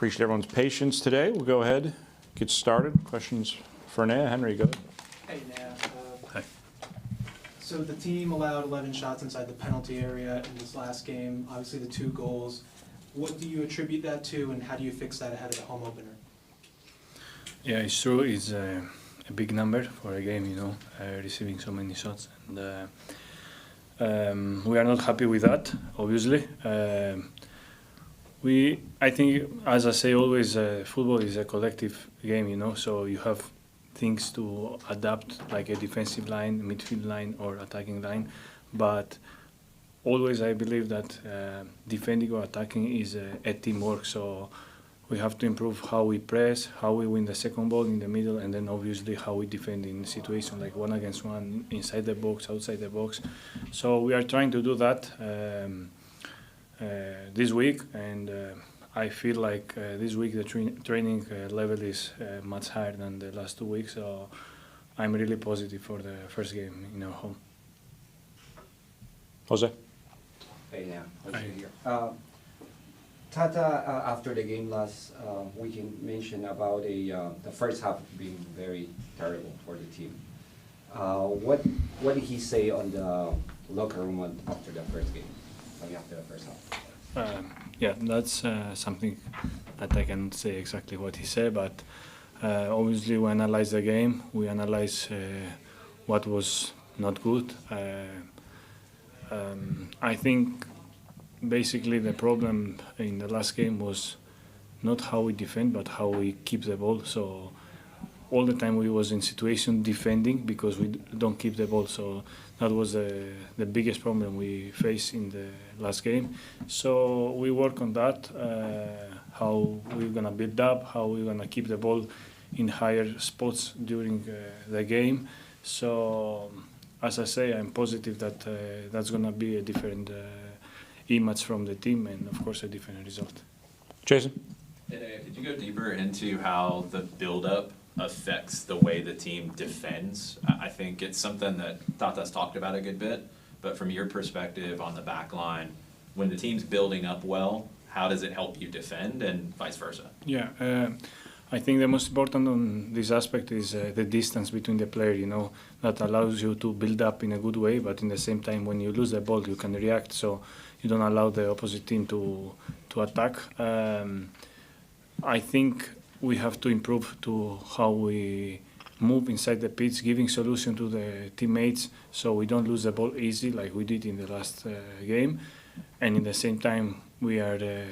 Appreciate everyone's patience today. We'll go ahead, get started. Questions for Enea? Henry, go ahead. Hey, Enea. Hi. So the team allowed 11 shots inside the penalty area in this last game, obviously the 2 goals. What do you attribute that to, and how do you fix that ahead of the home opener? Yeah, it's true. It's a big number for a game, receiving so many shots. And we are not happy with that, obviously. I think, as I say always, football is a collective game, so you have things to adapt, like a defensive line, midfield line, or attacking line. But always I believe that defending or attacking is a teamwork, so we have to improve how we press, how we win the second ball in the middle, and then obviously how we defend in situations like 1-against-1, inside the box, outside the box. So we are trying to do that this week, and I feel like this week the training level is much higher than the last 2 weeks, so I'm really positive for the first game in our home. Jose? Hey, yeah, Jose here. Tata, after the game last weekend, mentioned about the first half being very terrible for the team. What did he say on the locker room after the first game, after the first half? Yeah, that's something that I can't say exactly what he said, but obviously we analyze the game, we analyze what was not good. I think basically the problem in the last game was not how we defend, but how we keep the ball. So all the time we was in situation defending because we don't keep the ball. So that was the biggest problem we faced in the last game. So we work on that, how we're gonna build up, how we're gonna keep the ball in higher spots during the game. So as I say, I'm positive that that's gonna be a different image from the team, and of course a different result. Jason? Could you go deeper into how the build-up affects the way the team defends? I think it's something that Tata's talked about a good bit, but from your perspective on the back line, when the team's building up well, how does it help you defend and vice versa? Yeah, I think the most important on this aspect is the distance between the player, that allows you to build up in a good way, but in the same time when you lose the ball you can react, so you don't allow the opposite team to attack. I think we have to improve to how we move inside the pitch, giving solution to the teammates so we don't lose the ball easy like we did in the last game. And in the same time, we are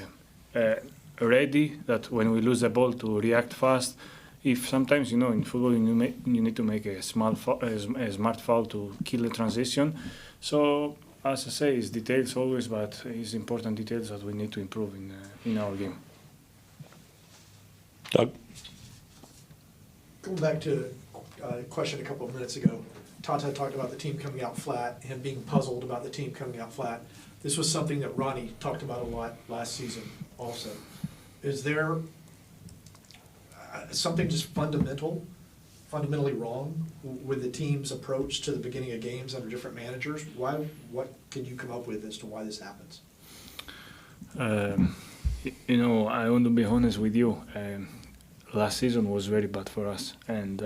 ready that when we lose the ball to react fast. If sometimes, in football you need to make a smart foul to kill the transition. So as I say, it's details always, but it's important details that we need to improve in our game. Doug? Going back to a question a couple of minutes ago, Tata talked about the team coming out flat, him being puzzled about the team coming out flat. This was something that Ronnie talked about a lot last season also. Is there something just fundamentally wrong with the team's approach to the beginning of games under different managers? What can you come up with as to why this happens? I want to be honest with you. Last season was very bad for us, and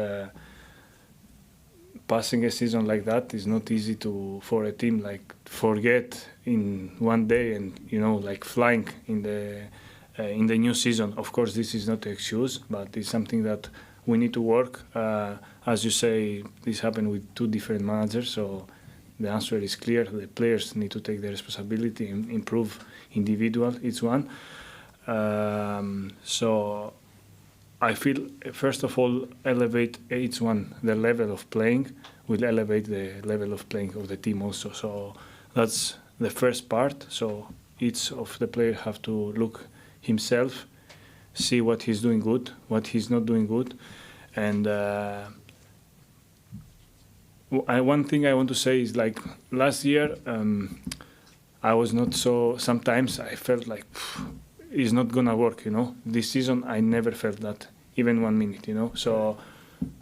passing a season like that is not easy for a team like forget in one day and like flying in the new season. Of course, this is not an excuse, but it's something that we need to work. As you say, this happened with 2 different managers, so the answer is clear. The players need to take the responsibility and improve individual each one. So I feel, first of all, elevate each one. The level of playing will elevate the level of playing of the team also. So that's the first part. So each of the players have to look himself, see what he's doing good, what he's not doing good. And one thing I want to say is, like last year, I was not so, sometimes I felt like it's not gonna work, This season I never felt that, even 1 minute, So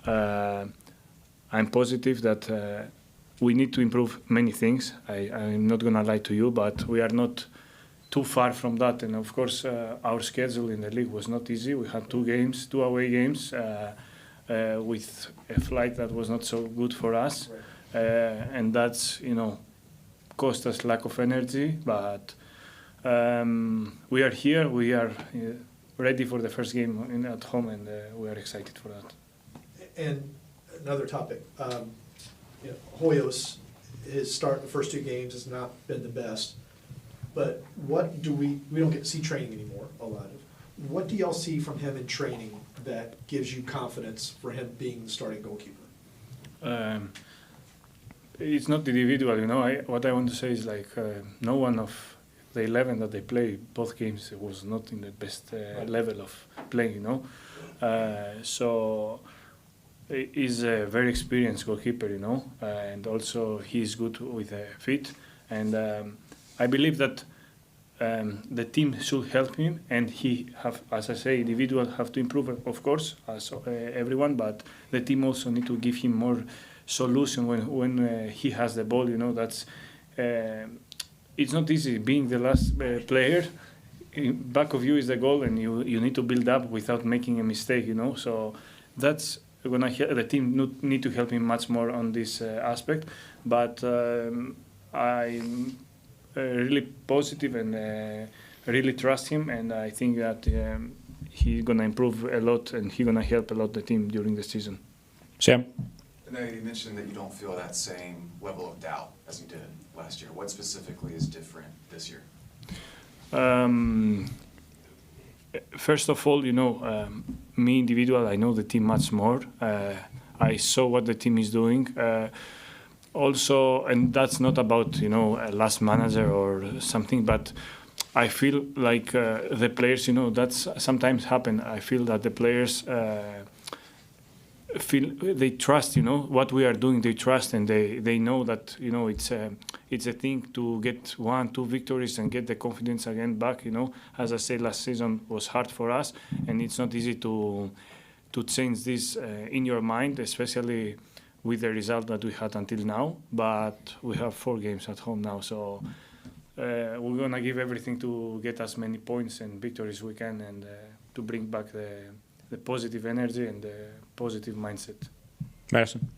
I'm positive that we need to improve many things. I'm not gonna lie to you, but we are not too far from that. And of course, our schedule in the league was not easy. We had 2 games, 2 away games, with a flight that was not so good for us. And that's, cost us lack of energy. But we are here. We are ready for the first game at home, and we are excited for that. And another topic, Hoyos, his start in the first 2 games has not been the best. But what do we don't get to see training anymore, a lot of. What do y'all see from him in training that gives you confidence for him being the starting goalkeeper? It's not individual, what I want to say is no one of the 11 that they play both games was not in the best level of playing, so he's a very experienced goalkeeper, and also he's good with feet, and I believe that the team should help him, and he have, as I say, individual have to improve, of course, as everyone, but the team also need to give him more solution when he has the ball. That's it's not easy being the last player. In back of you is the goal, and you need to build up without making a mistake. So that's when the team need to help him much more on this aspect. But I'm really positive and really trust him, and I think that he's gonna improve a lot, and he's gonna help a lot the team during the season. Sam? I know you mentioned that you don't feel that same level of doubt as you did last year. What specifically is different this year? First of all, me individual, I know the team much more. I saw what the team is doing. Also, and that's not about a last manager or something, but I feel like the players, that's sometimes happen. I feel that the players feel they trust, what we are doing. They trust, and they know that it's a thing to get 1-2 victories and get the confidence again back. As I said, last season was hard for us, and it's not easy to change this in your mind, especially with the result that we had until now. But we have 4 games at home now, so we're gonna give everything to get as many points and victories we can, and to bring back the positive energy and the positive mindset. Madison?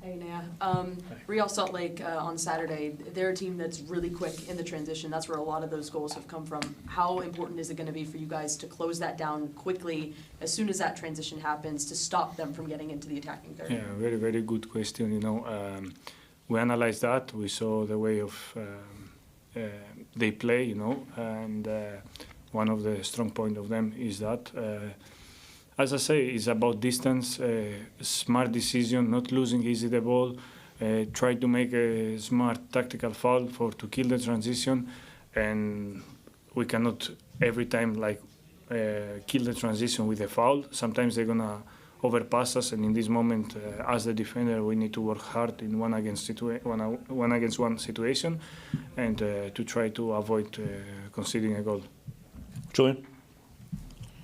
Hey, Enea. Real Salt Lake on Saturday, they're a team that's really quick in the transition. That's where a lot of those goals have come from. How important is it going to be for you guys to close that down quickly as soon as that transition happens to stop them from getting into the attacking third? Yeah, very, very good question. We analyzed that. We saw the way of they play, and one of the strong point of them is that. As I say, it's about distance, smart decision, not losing easy the ball, try to make a smart tactical foul to kill the transition, and we cannot every time kill the transition with a foul. Sometimes they're gonna overpass us, and in this moment, as the defender, we need to work hard in one against one situation, and to try to avoid conceding a goal. Julian?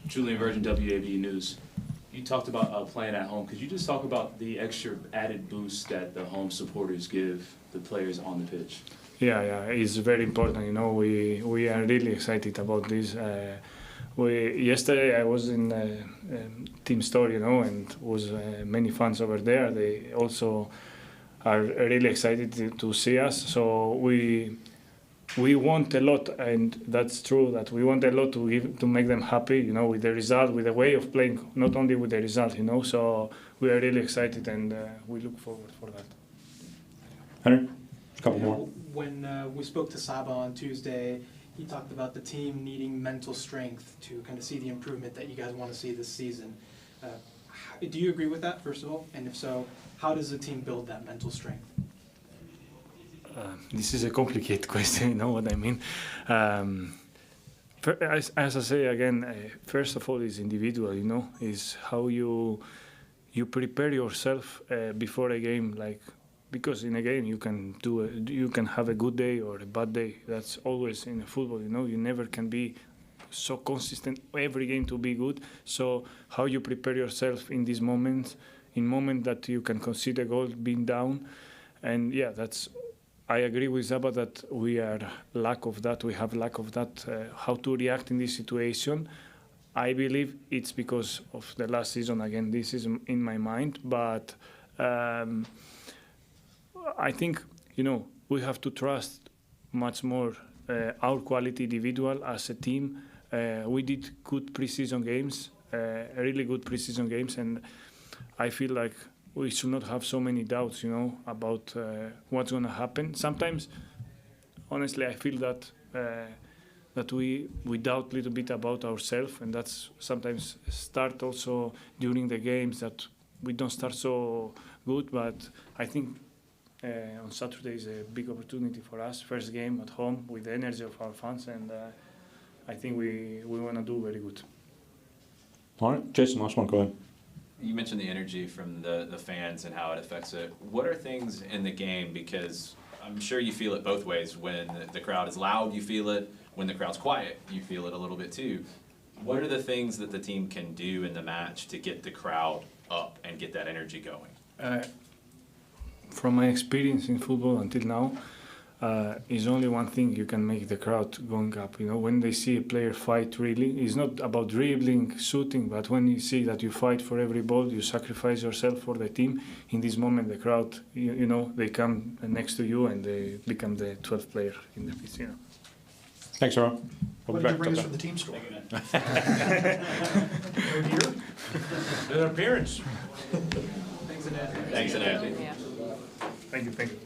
Julian Virgin, WABE News. You talked about playing at home. Could you just talk about the extra added boost that the home supporters give the players on the pitch? Yeah, it's very important. We are really excited about this. Yesterday I was in team store, and was many fans over there. They also are really excited to see us. So we want a lot, and that's true that we want a lot to make them happy, with the result, with the way of playing, not only with the result, So we are really excited, and we look forward for that. Henry? A couple more. When we spoke to Saba on Tuesday, he talked about the team needing mental strength to kind of see the improvement that you guys want to see this season. Do you agree with that, first of all? And if so, how does the team build that mental strength? This is a complicated question, you know what I mean? As I say again, first of all, it's individual, is how you prepare yourself before a game, because in a game you can have a good day or a bad day. That's always in football, You never can be so consistent every game to be good. So how you prepare yourself in these moments, in moment that you can concede a goal, being down, and yeah, that's I agree with Zaba that we are lack of that. We have lack of that. How to react in this situation? I believe it's because of the last season. Again, this is in my mind, but I think we have to trust much more our quality individual as a team. We did good preseason games, really good preseason games, and I feel like we should not have so many doubts, about what's going to happen. Sometimes, honestly, I feel that that we doubt a little bit about ourselves, and that's sometimes start also during the games that we don't start so good. But I think on Saturday is a big opportunity for us. First game at home with the energy of our fans, and I think we want to do very good. All right, Jason, last one, go ahead. You mentioned the energy from the fans and how it affects it. What are things in the game, because I'm sure you feel it both ways. When the crowd is loud, you feel it. When the crowd's quiet, you feel it a little bit too. What are the things that the team can do in the match to get the crowd up and get that energy going? From my experience in football until now, is only one thing you can make the crowd going up. When they see a player fight, really, it's not about dribbling, shooting, but when you see that you fight for every ball, you sacrifice yourself for the team. In this moment, the crowd, they come next to you and they become the 12th player in the pitch. Thanks, Aaron. We'll What be did you back. bring us Tata. from the team store? An appearance. Thanks, Annette. Thanks, Enea. Yeah. Thank you.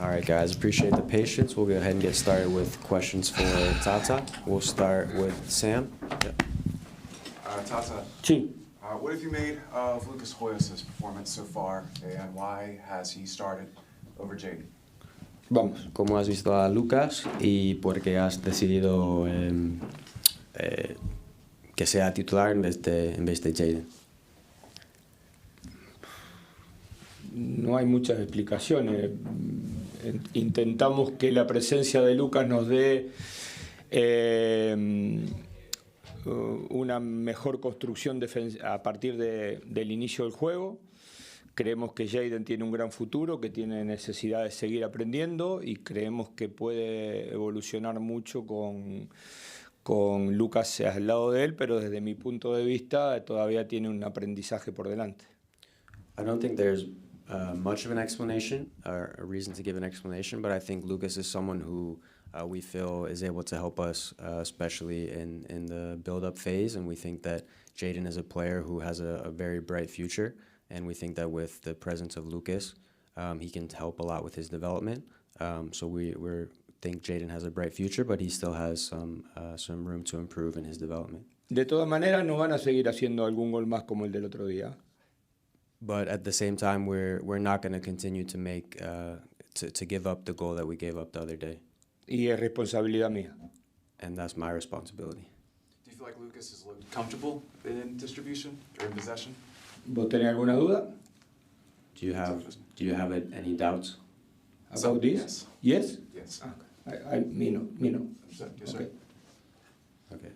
All right, guys, appreciate the patience. We'll go ahead and get started with questions for Tata. We'll start with Sam. Yep. Tata, Sí. what have you made of Lucas Hoyos' performance so far, and why has he started over Jaden? Vamos. ¿Cómo has visto a Lucas y por qué has decidido que sea titular en vez de Jaden? No hay muchas explicaciones. Intentamos que la presencia de Lucas nos dé una mejor construcción a partir del inicio del juego. Creemos que Jaden tiene un gran futuro, que tiene necesidad de seguir aprendiendo y creemos que puede evolucionar mucho con Lucas al lado de él, pero desde mi punto de vista todavía tiene un aprendizaje por delante. I don't think there's much of an explanation or a reason to give an explanation, but I think Lucas is someone who we feel is able to help us, especially in the build-up phase, and we think that Jaden is a player who has a very bright future, and we think that with the presence of Lucas, he can help a lot with his development. So we think Jaden has a bright future, but he still has some room to improve in his development. De todas maneras, no van a seguir haciendo algún gol más como el del otro día. But at the same time, we're not going to continue to make to give up the goal that we gave up the other day. Y es responsabilidad mía. And that's my responsibility. Do you feel like Lucas has looked comfortable in distribution or in possession? ¿Vos tenés alguna duda? Do you have any doubts? About this? Yes. Yes? Yes. Me no. Yes, sir. Okay. Okay.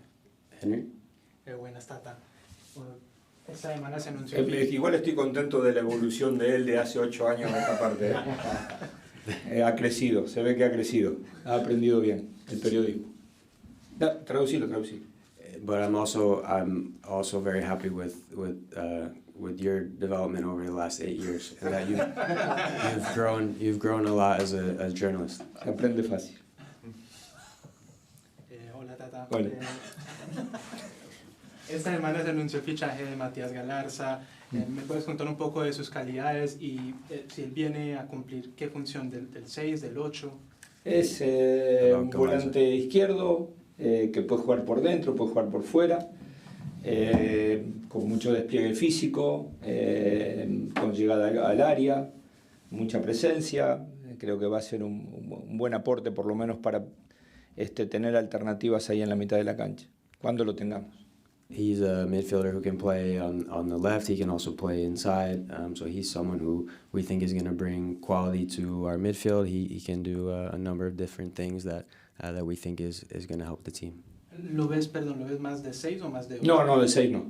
Henry? Buenas, Tata. Bueno, esta semana se anunció. Igual estoy contento de la evolución de él de hace 8 años a esta parte. Ha crecido, se ve que ha crecido. Ha aprendido bien el periodismo. Traducilo. But I'm also very happy with your development over the last 8 years. That you've grown a lot as a journalist. Aprende fácil. Hola, Tata. Hola. Esta semana se anunció el fichaje de Matías Galarza. ¿Me puedes contar un poco de sus calidades y si él viene a cumplir qué función del 6, del 8? Es un volante izquierdo que puede jugar por dentro, puede jugar por fuera, con mucho despliegue físico, con llegada al área, mucha presencia. Creo que va a ser un buen aporte, por lo menos para tener alternativas ahí en la mitad de la cancha, cuando lo tengamos. He's a midfielder who can play on the left. He can also play inside. So he's someone who we think is going to bring quality to our midfield. He can do a number of different things that we think is going to help the team. ¿Lo ves más de 6 o más de 8? No, de 6 no.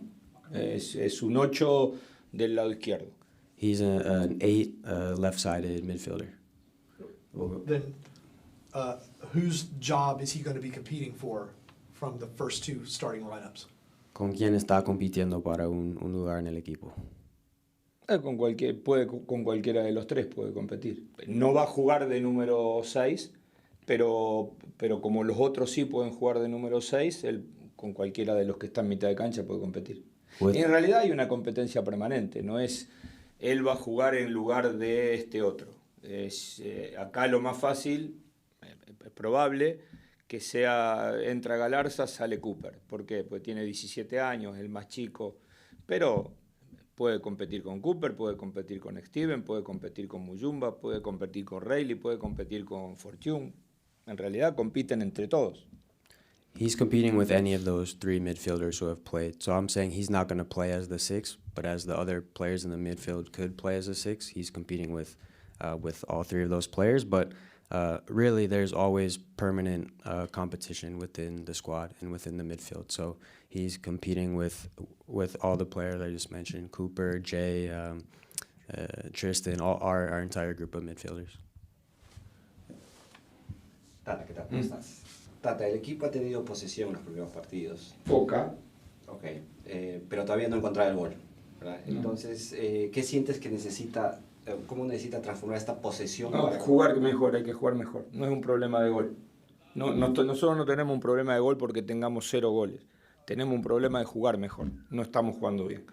Es un 8 del lado izquierdo. He's an 8 left-sided midfielder. Then, whose job is he going to be competing for from the first 2 starting lineups? ¿Con quién está compitiendo para un lugar en el equipo? Con cualquiera de los 3 puede competir. No va a jugar de número 6, pero como los otros sí pueden jugar de número 6, él con cualquiera de los que está en mitad de cancha puede competir. Y en realidad hay una competencia permanente, no es él va a jugar en lugar de este otro. Acá lo más fácil, es probable, que entra Galarza, sale Cooper. ¿Por qué? Pues tiene 17 años, el más chico, pero puede competir con Cooper, puede competir con Steven, puede competir con Muyumba, puede competir con Rayleigh, puede competir con Fortune. En realidad compiten entre todos. He's competing with any of those 3 midfielders who have played. So I'm saying he's not going to play as the 6, but as the other players in the midfield could play as a 6, he's competing with all 3 of those players. But really, there's always permanent competition within the squad and within the midfield. So he's competing with all the players I just mentioned, Cooper, Jay, Tristan, our entire group of midfielders. Tata, ¿qué tal? ¿Cómo estás? Tata, el equipo ha tenido posesión en los primeros partidos. Poca. Ok, pero todavía no encontraba el gol, ¿verdad? No. Entonces, ¿qué sientes que necesita, cómo necesita transformar esta posesión? No, jugar mejor, hay que jugar mejor. No es un problema de gol. Nosotros no tenemos un problema de gol porque tengamos 0 goles. Tenemos un problema de jugar mejor. No estamos jugando bien.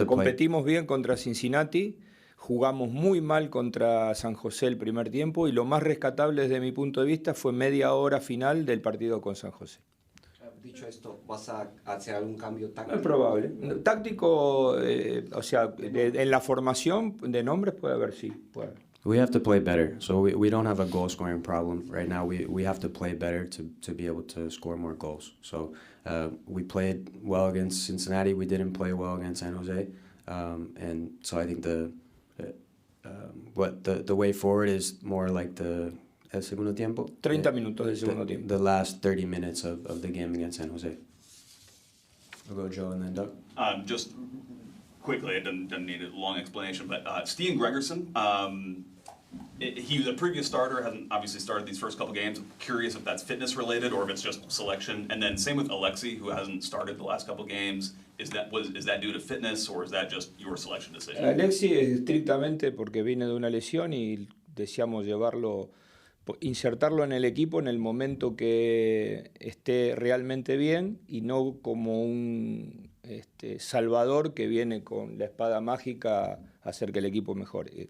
Competimos bien contra Cincinnati, Jugamos muy mal contra San José el primer tiempo y lo más rescatable desde mi punto de vista fue media hora final del partido con San José. Dicho esto, ¿vas a hacer algún cambio táctico? Es probable. Táctico, o sea, en la formación de nombres puede haber, sí. Puede haber. We have to play better. So we don't have a goal scoring problem right now. We have to play better to be able to score more goals. So we played well against Cincinnati. We didn't play well against San Jose. And so I think the way forward is more like el segundo tiempo. 30 minutos del segundo tiempo. The last 30 minutes of the game against San Jose. We'll go Joe and then Doug. Just quickly, it doesn't need a long explanation, but Stian Gregerson, he was a previous starter, hasn't obviously started these first couple games. I'm curious if that's fitness related or if it's just selection. And then same with Alexi, who hasn't started the last couple games. Is that due to fitness or is that just your selection decision? Alexi es estrictamente porque viene de una lesión y deseamos insertarlo en el equipo en el momento que esté realmente bien y no como un salvador que viene con la espada mágica a hacer que el equipo mejore.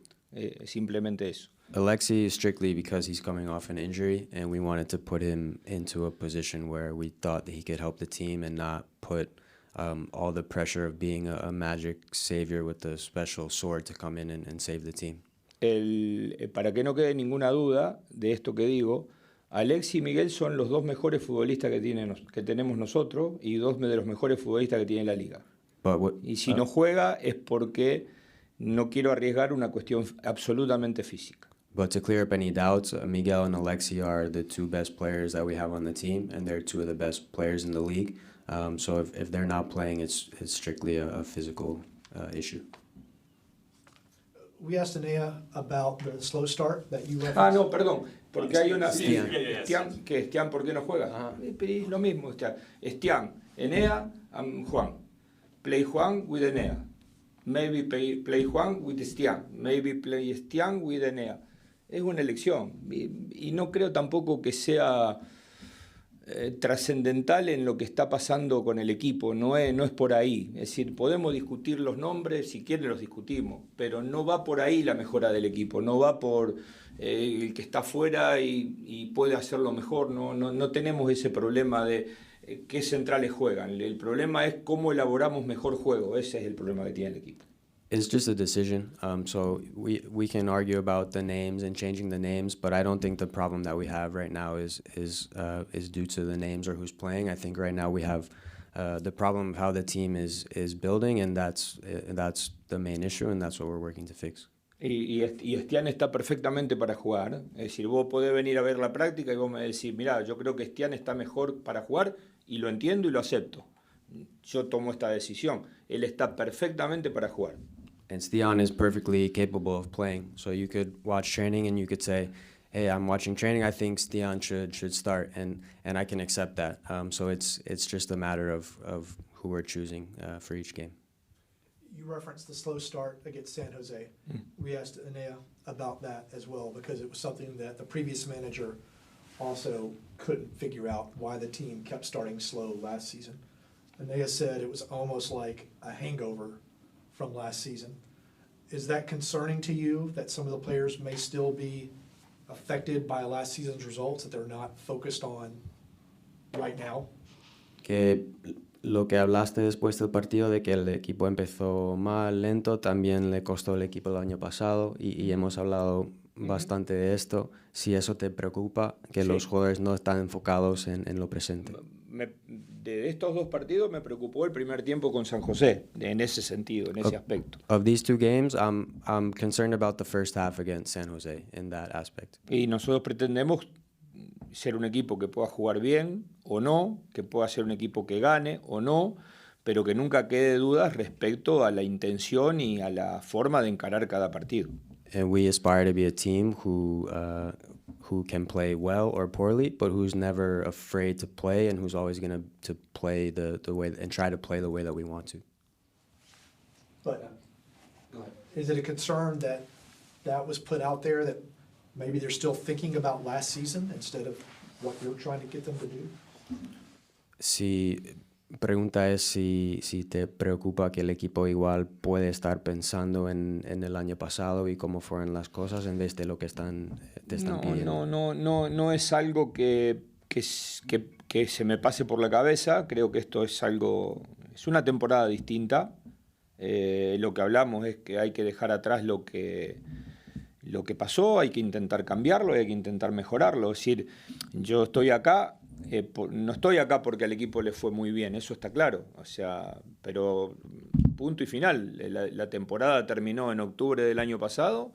Simplemente eso. Alexi is strictly because he's coming off an injury, and we wanted to put him into a position where we thought that he could help the team and not put all the pressure of being a magic savior with the special sword to come in and save the team. Para que no quede ninguna duda de esto que digo, Alexi y Miguel son los dos mejores futbolistas que tenemos nosotros y dos de los mejores futbolistas que tiene la liga. Y si no juega es porque no quiero arriesgar una cuestión absolutamente física. But to clear up any doubts, Miguel and Alexi are the two best players that we have on the team, and they're two of the best players in the league. So if they're not playing, it's strictly a physical issue. We asked Enea about the slow start that you referenced. Ah, no, perdón, porque hay una... Stian. Stian, ¿por qué no juega? Es lo mismo, Stian, Enea, Juan. Play Juan with Enea. Maybe play Juan with Stian. Maybe play Stian with Enea. Es una elección. Y no creo tampoco que sea trascendental en lo que está pasando con el equipo. No es por ahí. Es decir, podemos discutir los nombres, si quieren los discutimos, pero no va por ahí la mejora del equipo. No va por el que está afuera y puede hacerlo mejor. No tenemos ese problema de qué centrales juegan. El problema es cómo elaboramos mejor juego. Ese es el problema que tiene el equipo. It's just a decision. So we can argue about the names and changing the names, but I don't think the problem that we have right now is due to the names or who's playing. I think right now we have the problem of how the team is building, and that's the main issue, and that's what we're working to fix. Y Stian está perfectamente para jugar. Es decir, vos podés venir a ver la práctica y vos me decís, mirá, yo creo que Stian está mejor para jugar y lo entiendo y lo acepto. Yo tomo esta decisión. Él está perfectamente para jugar. And Stian is perfectly capable of playing. So you could watch training and you could say, hey, I'm watching training, I think Stian should start, and I can accept that. So it's just a matter of who we're choosing for each game. You referenced the slow start against San Jose. We asked Enea about that as well because it was something that the previous manager also couldn't figure out why the team kept starting slow last season. Enea said it was almost like a hangover from last season. Is that concerning to you that some of the players may still be affected by last season's results, that they're not focused on right now? Que lo que hablaste después del partido de que el equipo empezó mal, lento, también le costó el equipo el año pasado y hemos hablado bastante de esto. Si eso te preocupa, que los jugadores no están enfocados en lo presente. De estos dos partidos me preocupó el primer tiempo con San José, en ese sentido, en ese aspecto. Of these two games, I'm concerned about the first half against San Jose in that aspect. Y nosotros pretendemos ser un equipo que pueda jugar bien o no, que pueda ser un equipo que gane o no, pero que nunca quede dudas respecto a la intención y a la forma de encarar cada partido. And we aspire to be a team who can play well or poorly, but who's never afraid to play and who's always going to play the way and try to play the way that we want to. But is it a concern that that was put out there, that maybe they're still thinking about last season instead of what you're trying to get them to do? Si pregunta es si te preocupa que el equipo igual puede estar pensando en el año pasado y cómo fueron las cosas en vez de lo que te están pidiendo. No es algo que se me pase por la cabeza. Creo que esto es una temporada distinta. Lo que hablamos es que hay que dejar atrás lo que pasó, hay que intentar cambiarlo, hay que intentar mejorarlo. Es decir, yo estoy acá, no estoy acá porque al equipo le fue muy bien, eso está claro. O sea, pero punto y final. La temporada terminó en octubre del año pasado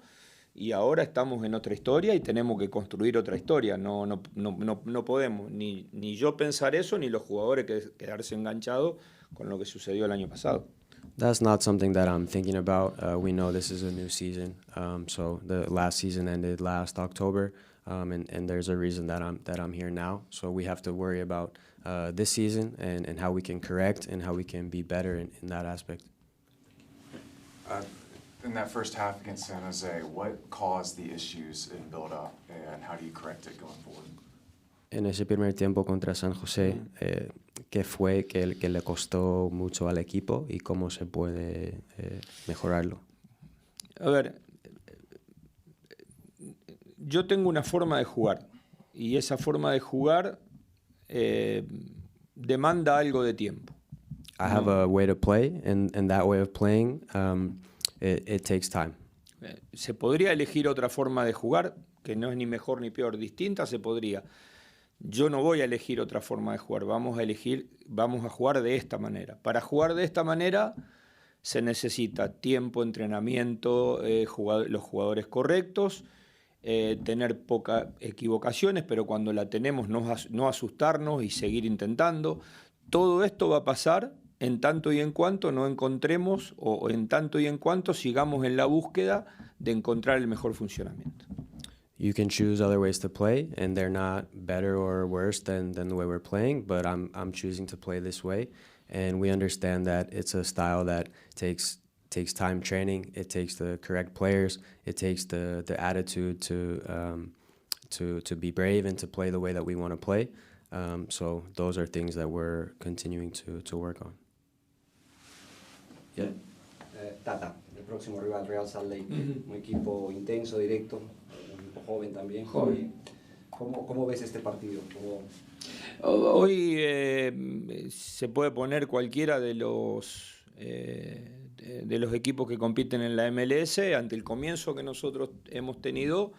y ahora estamos en otra historia y tenemos que construir otra historia. No podemos ni yo pensar eso, ni los jugadores quedarse enganchados con lo que sucedió el año pasado. That's not something that I'm thinking about. We know this is a new season. So the last season ended last October, and there's a reason that I'm here now. So we have to worry about this season and how we can correct and how we can be better in that aspect. In that first half against San Jose, what caused the issues in build-up, and how do you correct it going forward? En ese primer tiempo contra San José, ¿qué fue que le costó mucho al equipo y cómo se puede mejorarlo? A ver, yo tengo una forma de jugar y esa forma de jugar demanda algo de tiempo. I have a way to play, and that way of playing, it takes time. Se podría elegir otra forma de jugar, que no es ni mejor ni peor, distinta, se podría. Yo no voy a elegir otra forma de jugar, vamos a jugar de esta manera. Para jugar de esta manera se necesita tiempo, entrenamiento, los jugadores correctos, tener pocas equivocaciones, pero cuando la tenemos no asustarnos y seguir intentando. Todo esto va a pasar en tanto y en cuanto no encontremos o en tanto y en cuanto sigamos en la búsqueda de encontrar el mejor funcionamiento. You can choose other ways to play, and they're not better or worse than the way we're playing, but I'm choosing to play this way, and we understand that it's a style that takes time training, it takes the correct players, it takes the attitude to be brave and to play the way that we want to play. So those are things that we're continuing to work on. Yeah. Tata, el próximo rival, Real Salt Lake, un equipo intenso, directo, un equipo joven también. ¿Cómo ves este partido? Hoy se puede poner cualquiera de los equipos que compiten en la MLS ante el comienzo que nosotros hemos tenido.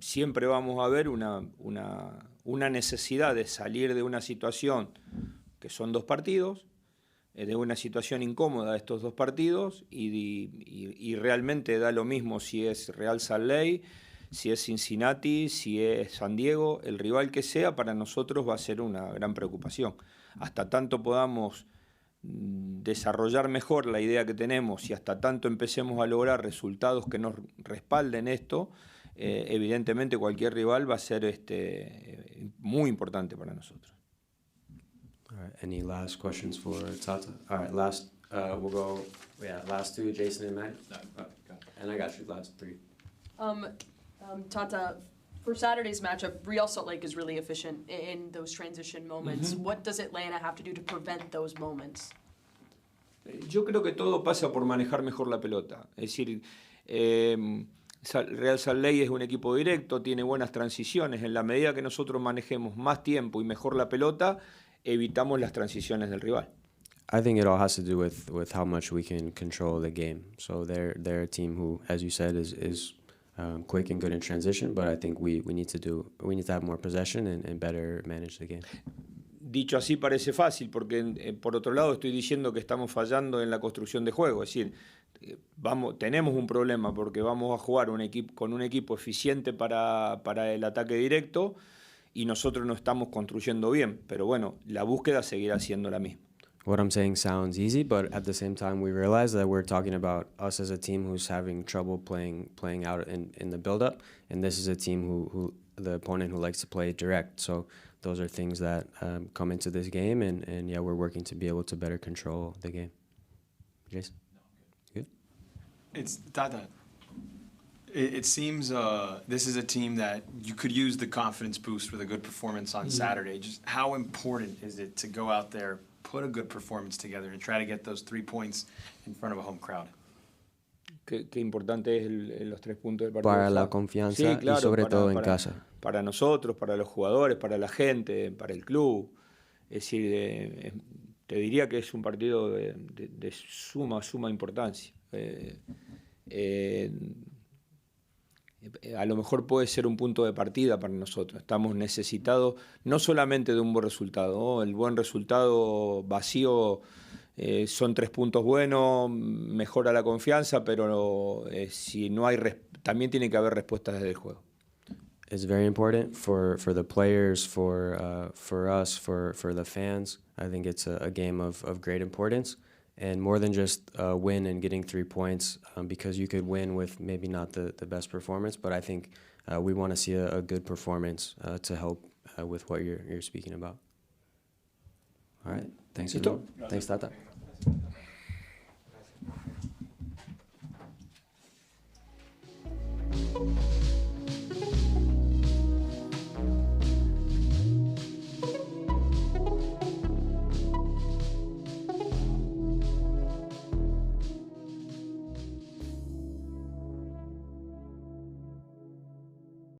Siempre vamos a ver una necesidad de salir de una situación que son dos partidos, de una situación incómoda de estos dos partidos y realmente da lo mismo si es Real Salt Lake, si es Cincinnati, si es San Diego, el rival que sea, para nosotros va a ser una gran preocupación. Hasta tanto podamos desarrollar mejor la idea que tenemos y hasta tanto empecemos a lograr resultados que nos respalden esto, evidentemente cualquier rival va a ser muy importante para nosotros. All right, any last questions for Tata? All right, we'll go, last two, Jason and Matt. And I got you, last three. Tata, for Saturday's matchup, Real Salt Lake is really efficient in those transition moments. What does Atlanta have to do to prevent those moments? Yo creo que todo pasa por manejar mejor la pelota. Es decir, Real Salt Lake es un equipo directo, tiene buenas transiciones. En la medida que nosotros manejemos más tiempo y mejor la pelota, evitamos las transiciones del rival. I think it all has to do with how much we can control the game. So they're a team who, as you said, is quick and good in transition, but I think we need to have more possession and better manage the game. Dicho así parece fácil, porque por otro lado estoy diciendo que estamos fallando en la construcción de juego. Es decir, tenemos un problema porque vamos a jugar con un equipo eficiente para el ataque directo y nosotros no estamos construyendo bien. Pero bueno, la búsqueda seguirá siendo la misma. What I'm saying sounds easy, but at the same time we realize that we're talking about us as a team who's having trouble playing out in the build-up, and this is a team who the opponent who likes to play direct. So those are things that come into this game, and yeah, we're working to be able to better control the game. Jason? Good? It's Tata. It seems this is a team that you could use the confidence boost with a good performance on Saturday. Just how important is it to go out there, put a good performance together, and try to get those 3 points in front of a home crowd? Qué importante es los 3 puntos del partido. Para de la sábado. confianza Sí, claro, y sobre todo en casa. Para nosotros, para los jugadores, para la gente, para el club. Es decir, te diría que es un partido de suma importancia. A lo mejor puede ser un punto de partida para nosotros. Estamos necesitados no solamente de un buen resultado, ¿no? El buen resultado vacío son 3 puntos buenos, mejora la confianza, pero si no hay también tiene que haber respuestas desde el juego. It's very important for the players, for us, for the fans. I think it's a game of great importance, and more than just win and getting 3 points, because you could win with maybe not the best performance, but I think we want to see a good performance to help with what you're speaking about. All right, thanks. ¿Listo? Thanks, Tata.